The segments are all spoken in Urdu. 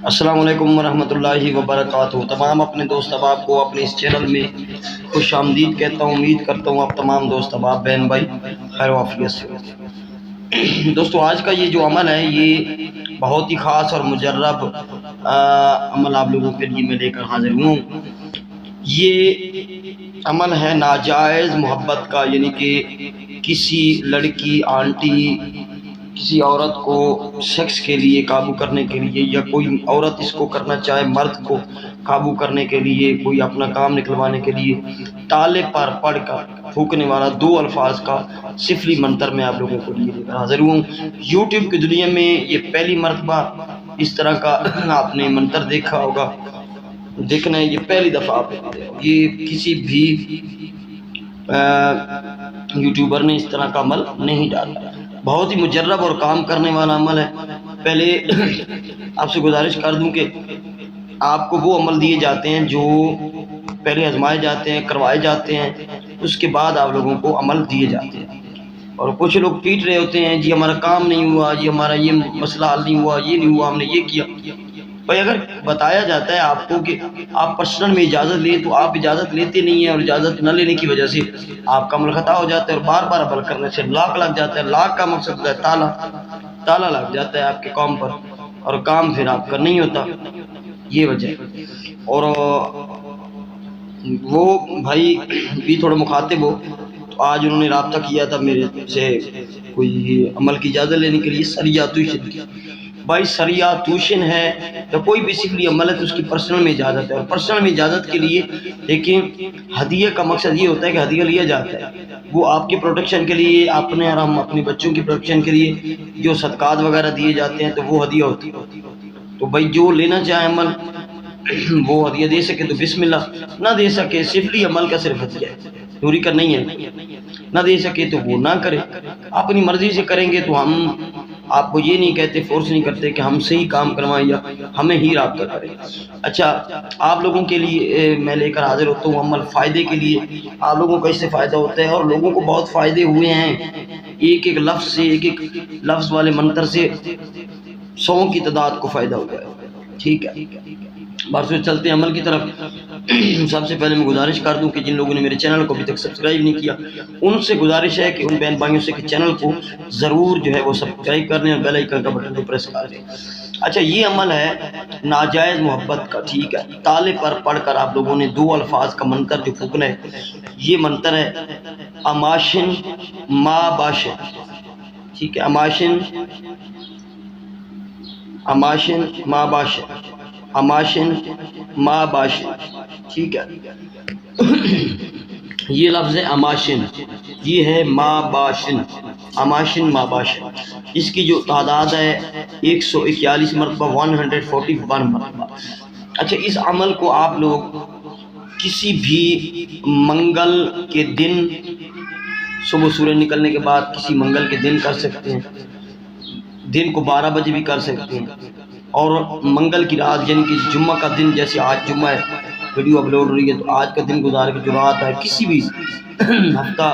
السلام علیکم ورحمۃ اللہ وبرکاتہ۔ تمام اپنے دوست احباب کو اپنے اس چینل میں خوش آمدید کہتا ہوں۔ امید کرتا ہوں آپ تمام دوست احباب بہن بھائی خیر و عافیت سے ہو۔ دوستو آج کا یہ جو عمل ہے یہ بہت ہی خاص اور مجرب عمل آپ لوگوں کے لیے میں لے کر حاضر ہوں۔ یہ عمل ہے ناجائز محبت کا، یعنی کہ کسی لڑکی آنٹی کسی عورت کو سیکس کے لیے قابو کرنے کے لیے، یا کوئی عورت اس کو کرنا چاہے مرد کو قابو کرنے کے لیے، کوئی اپنا کام نکلوانے کے لیے تالے پر پڑھ کر پھونکنے والا دو الفاظ کا سفلی منتر میں آپ لوگوں کو لیے لے کر حاضر ہوں۔ یوٹیوب کی دنیا میں یہ پہلی مرتبہ اس طرح کا آپ نے منتر دیکھا ہوگا، دیکھنا ہے یہ پہلی دفعہ آپ نے، یہ کسی بھی یوٹیوبر نے اس طرح کا عمل نہیں ڈالا۔ بہت ہی مجرب اور کام کرنے والا عمل ہے۔ پہلے آپ سے گزارش کر دوں کہ آپ کو وہ عمل دیے جاتے ہیں جو پہلے آزمائے جاتے ہیں، کروائے جاتے ہیں، اس کے بعد آپ لوگوں کو عمل دیے جاتے ہیں۔ اور کچھ لوگ پیٹ رہے ہوتے ہیں، جی ہمارا کام نہیں ہوا، جی ہمارا یہ مسئلہ حل نہیں ہوا، یہ نہیں ہوا، ہم نے یہ کیا۔ بھائی اگر بتایا جاتا ہے آپ کو کہ آپ پرسنل میں اجازت لیں تو آپ اجازت لیتے نہیں ہیں، اور اجازت نہ لینے کی وجہ سے آپ کا عمل خطا ہو جاتا ہے، اور بار بار عمل کرنے سے لاک لگ جاتا ہے۔ لاک کا مقصد ہے تالا لگ جاتا ہے آپ کے کام پر، اور کام پھر آپ کا نہیں ہوتا، یہ وجہ ہے۔ اور وہ بھائی بھی تھوڑا مخاطب ہو تو آج انہوں نے رابطہ کیا تھا میرے سے کوئی عمل کی اجازت لینے کے لیے، سریا ٹیوشن کی۔ بھائی سریا ٹیوشن ہے یا کوئی بھی سفلی عمل ہے تو اس کی پرسنل میں اجازت ہے، اور پرسنل میں اجازت کے لیے لیکن ہدیے کا مقصد یہ ہوتا ہے کہ ہدیہ لیا جاتا ہے، وہ آپ کی پروٹیکشن کے لیے، اپنے اور ہم اپنے بچوں کی پروٹیکشن کے لیے جو صدقات وغیرہ دیے جاتے ہیں تو وہ ہدیہ ہوتی ہے۔ تو بھائی جو لینا چاہے عمل وہ ہدیہ دے سکے تو بسم اللہ، نہ دے سکے سفلی عمل کا صرف ہدیہ ہے، دوری کا نہیں ہے، نہ دے سکے تو وہ نہ کرے، اپنی مرضی سے کریں گے تو ہم آپ کو یہ نہیں کہتے، فورس نہیں کرتے کہ ہم سے ہی کام کروائیں یا ہمیں ہی رابطہ کریں۔ اچھا آپ لوگوں کے لیے میں لے کر حاضر ہوتا ہوں عمل، فائدے کے لیے، آپ لوگوں کا اس سے فائدہ ہوتا ہے اور لوگوں کو بہت فائدے ہوئے ہیں۔ ایک ایک لفظ سے، ایک ایک لفظ والے منتر سے 100 کی تعداد کو فائدہ ہوا ہے، ٹھیک ہے۔ بات سے چلتے ہیں عمل کی طرف۔ سب سے پہلے میں گزارش کر دوں کہ جن لوگوں نے میرے چینل کو ابھی تک سبسکرائب نہیں کیا ان سے گزارش ہے کہ ان بہن بھائیوں سے کہ چینل کو ضرور جو ہے وہ سبسکرائب کر دیں اور بیل آئیکن کا بٹن کو پریس کر دیں۔ اچھا یہ عمل ہے ناجائز محبت کا، ٹھیک ہے۔ تالے پر پڑھ کر آپ لوگوں نے دو الفاظ کا منتر جو پھونکنا ہے، یہ منتر ہے اماشن ما باشن، ٹھیک ہے۔ اماشن ما باشن، اماشن ما باشن، ٹھیک ہے۔ یہ لفظ ہے اماشن، یہ ہے ما باشن، اماشن ما باشن۔ اس کی جو تعداد ہے 141 مرتبہ، 141 مرتبہ۔ اچھا اس عمل کو آپ لوگ کسی بھی منگل کے دن، صبح سورج نکلنے کے بعد کسی منگل کے دن کر سکتے ہیں، دن کو 12 بجے بھی کر سکتے ہیں، اور منگل کی رات یعنی کہ جمعہ کا دن، جیسے آج جمعہ ہے، ویڈیو اپلوڈ ہو رہی ہے تو آج کا دن گزار کے جو رات ہے کسی بھی ہفتہ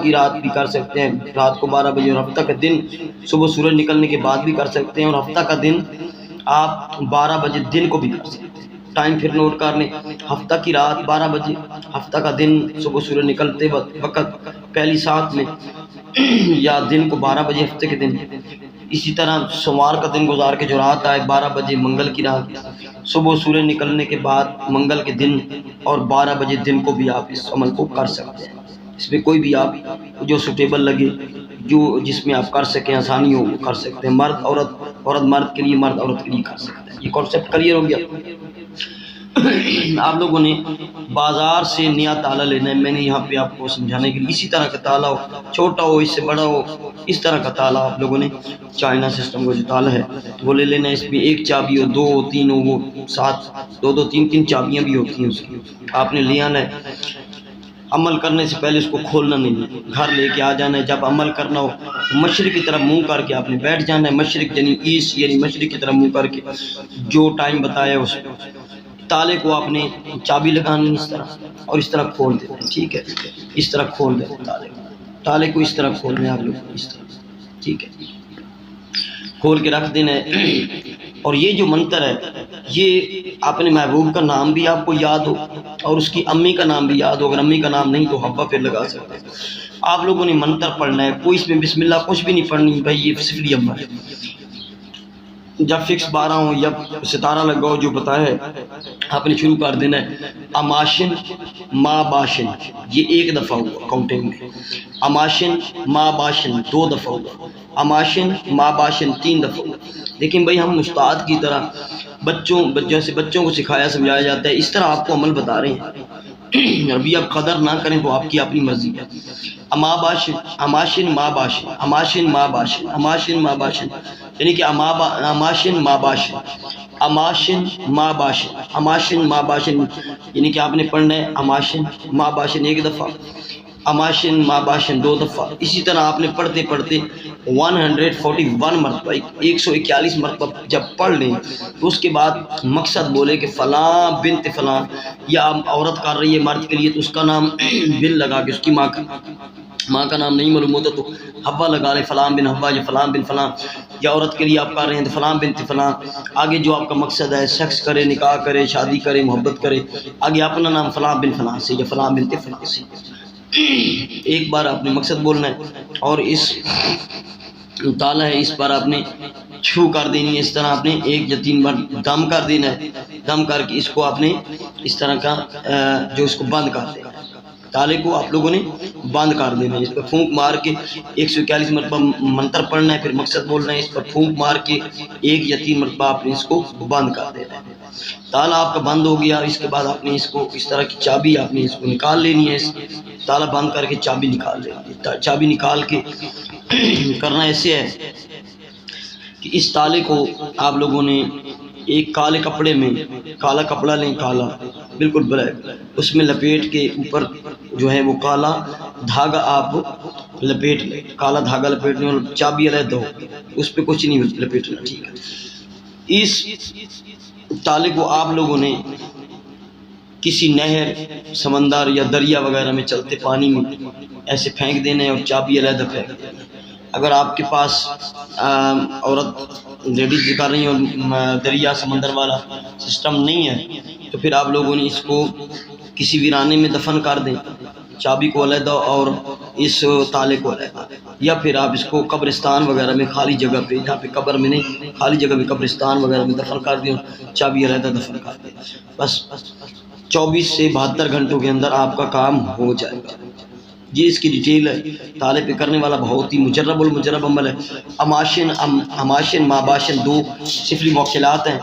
کی رات بھی کر سکتے ہیں، رات کو 12 بجے، اور ہفتہ کا دن صبح سورج نکلنے کے بعد بھی کر سکتے ہیں، اور ہفتہ کا دن آپ 12 بجے دن کو بھی کر سکتے ہیں۔ ٹائم پھر نوٹ کر لیں، ہفتہ کی رات 12 بجے، ہفتہ کا دن صبح سورج نکلتے وقت پہلی سات میں، یا دن کو 12 بجے ہفتے کے دن۔ اسی طرح سوموار کا دن گزار کے جو رات آئے 12 بجے منگل کی رات، صبح سورج نکلنے کے بعد منگل کے دن اور 12 بجے دن کو بھی آپ اس عمل کو کر سکتے ہیں۔ اس میں کوئی بھی آپ جو سوٹیبل لگے، جو جس میں آپ کر سکیں، آسانی ہو وہ کر سکتے ہیں۔ مرد عورت، عورت مرد کے لیے، مرد عورت کے لیے کر سکتے ہیں۔ یہ کانسیپٹ کلیئر ہو گیا؟ آپ لوگوں نے بازار سے نیا تالا لینا ہے، میں نے یہاں پہ آپ کو سمجھانے کے لیے، اسی طرح کا تالا ہو، چھوٹا ہو اس سے بڑا ہو، اس طرح کا تالا آپ لوگوں نے چائنا سسٹم کا جو تالا ہے وہ لے لینا ہے۔ اس میں ایک چابی ہو، دو ہو، تین ہو، وہ ساتھ دو تین چابیاں بھی ہوتی ہیں اس کی، آپ نے لے آنا ہے۔ عمل کرنے سے پہلے اس کو کھولنا نہیں ہے، گھر لے کے آ جانا ہے۔ جب عمل کرنا ہو مشرق کی طرف منہ کر کے آپ نے بیٹھ جانا ہے، مشرق یعنی ایسٹ یعنی مشرق کی طرف منہ کر کے، جو ٹائم بتایا اس تالے کو آپ نے چابی لگانی اس طرح، اور اس طرح کھول دیتے ہیں، ٹھیک ہے۔ اس طرح کھول دیتے تالے کو، اس طرح کھولنا ہے آپ لوگ، اس طرح، ٹھیک ہے۔ کھول کے رکھ دینا ہے۔ اور یہ جو منتر ہے یہ اپنے محبوب کا نام بھی آپ کو یاد ہو اور اس کی امی کا نام بھی یاد ہو، اگر امی کا نام نہیں تو حوا پھر لگا سکتے ہیں۔ آپ لوگوں نے منتر پڑھنا ہے، کوئی اس میں بسم اللہ کچھ بھی نہیں پڑھنی بھائی، یہ صفری اما ہے۔ جب فکس 12 ہو یا ستارہ لگا ہو جو بتا ہے آپ نے شروع کر دینا ہے۔ اماشن ما باشن یہ ایک دفعہ ہوا کاؤنٹنگ میں، اماشن ما باشن 2 دفعہ ہوا، اماشن ما باشن 3 دفعہ ہوا۔ لیکن بھائی ہم استاد کی طرح جیسے بچوں کو سکھایا سمجھایا جاتا ہے اس طرح آپ کو عمل بتا رہے ہیں، ابھی آپ قدر نہ کریں تو آپ کی اپنی مرضی ہے۔ اما باشن اماشن ما باشن اماشن ما باشن اماشن ما باشن، یعنی کہ اماشن ما باشن اماشن ما باشن اماشن ما باشن، یعنی کہ آپ نے پڑھنا ہے اماشن ما باشن 1 دفعہ، اماشن ما باشن 2 دفعہ، اسی طرح آپ نے پڑھتے پڑھتے 141 مرتبہ 141 مرتبہ جب پڑھ لیں تو اس کے بعد مقصد بولے کہ فلاں بنت فلاں، یا عورت کر رہی ہے مرد کے لیے تو اس کا نام بن لگا کے، اس کی ماں کا نام نہیں معلوم ہوتا تو حوا لگا لیں، فلاں بن حوا یا فلاں بن فلاں، یا عورت کے لیے آپ کر رہے ہیں تو فلاں بنت فلاں، آگے جو آپ کا مقصد ہے سیکس کرے، نکاح کرے، شادی کرے، محبت کرے، آگے اپنا نام فلاں بن فلاں سے یا فلاں بنت فلاں سے۔ ایک بار آپ نے مقصد بولنا ہے اور اس تالا ہے اس پر آپ نے چھو کر دینی ہے، اس طرح آپ نے 1 یا 3 بار دم کر دینا ہے، دم کر کے اس کو آپ نے اس طرح کا جو اس کو بند کر دینا ہے، تالے کو آپ لوگوں نے بند کر دینا ہے، اس پر پھونک مار کے 141 مرتبہ منتر پڑھنا ہے، پھر مقصد بولنا ہے، اس پر پھونک مار کے 1 یا 3 مرتبہ آپ نے اس کو بند کر دینا ہے۔ تالا آپ کا بند ہو گیا، اس کے بعد آپ نے اس کو اس طرح کی چابی آپ نے اس کو نکال لینی ہے، تالا بند کر کے چابی نکال لینی ہے، چابی نکال کے کرنا ایسے ہے کہ اس تالے کو آپ لوگوں نے ایک کالے کپڑے میں، کالا کپڑا لیں، کالا بالکل بلیک، اس میں لپیٹ کے اوپر جو ہے وہ کالا دھاگا آپ لپیٹ لیں، کالا دھاگا لپیٹنے اور چابی علیحدہ ہو، اس پہ کچھ نہیں لپیٹنا، ٹھیک ہے۔ اس تالے کو آپ لوگوں نے کسی نہر، سمندر یا دریا وغیرہ میں چلتے پانی میں ایسے پھینک دینے اور چابی علیحدہ پھینک دینے۔ اگر آپ کے پاس عورت لیڈیز کر رہی ہیں اور دریا سمندر والا سسٹم نہیں ہے تو پھر آپ لوگوں نے اس کو کسی ویرانے میں دفن کر دیں، چابی کو علیحدہ اور اس تالے کو علیحدہ، یا پھر آپ اس کو قبرستان وغیرہ میں خالی جگہ پہ، جہاں پہ قبر میں نہیں خالی جگہ میں قبرستان وغیرہ میں دفن کر دیں، چابی علیحدہ دفن کر دیں، بس 24 سے 72 گھنٹوں کے اندر آپ کا کام ہو جائے گا۔ یہ اس کی ڈیٹیل ہے، تالے پہ کرنے والا بہت ہی مجرب المجرب عمل ہے۔ اماشن ماباشن 2 صفری موکلات ہیں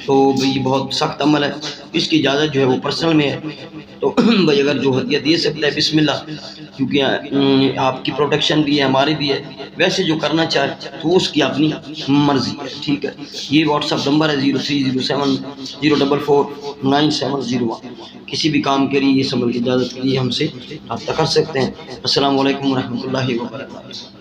تو یہ بہت سخت عمل ہے، اس کی اجازت جو ہے وہ پرسنل میں ہے، تو بھائی اگر جو ہدیہ دے سکتا ہے بسم اللہ، کیونکہ آپ کی پروٹیکشن بھی ہے ہماری بھی ہے، ویسے جو کرنا چاہے تو اس کی اپنی مرضی ہے، ٹھیک ہے۔ یہ واٹس ایپ نمبر ہے 0307049701، کسی بھی کام کے لیے اس عمل کی اجازت کے لیے ہم سے رابطہ کر سکتے ہیں۔ السلام علیکم ورحمۃ اللہ وبرکاتہ۔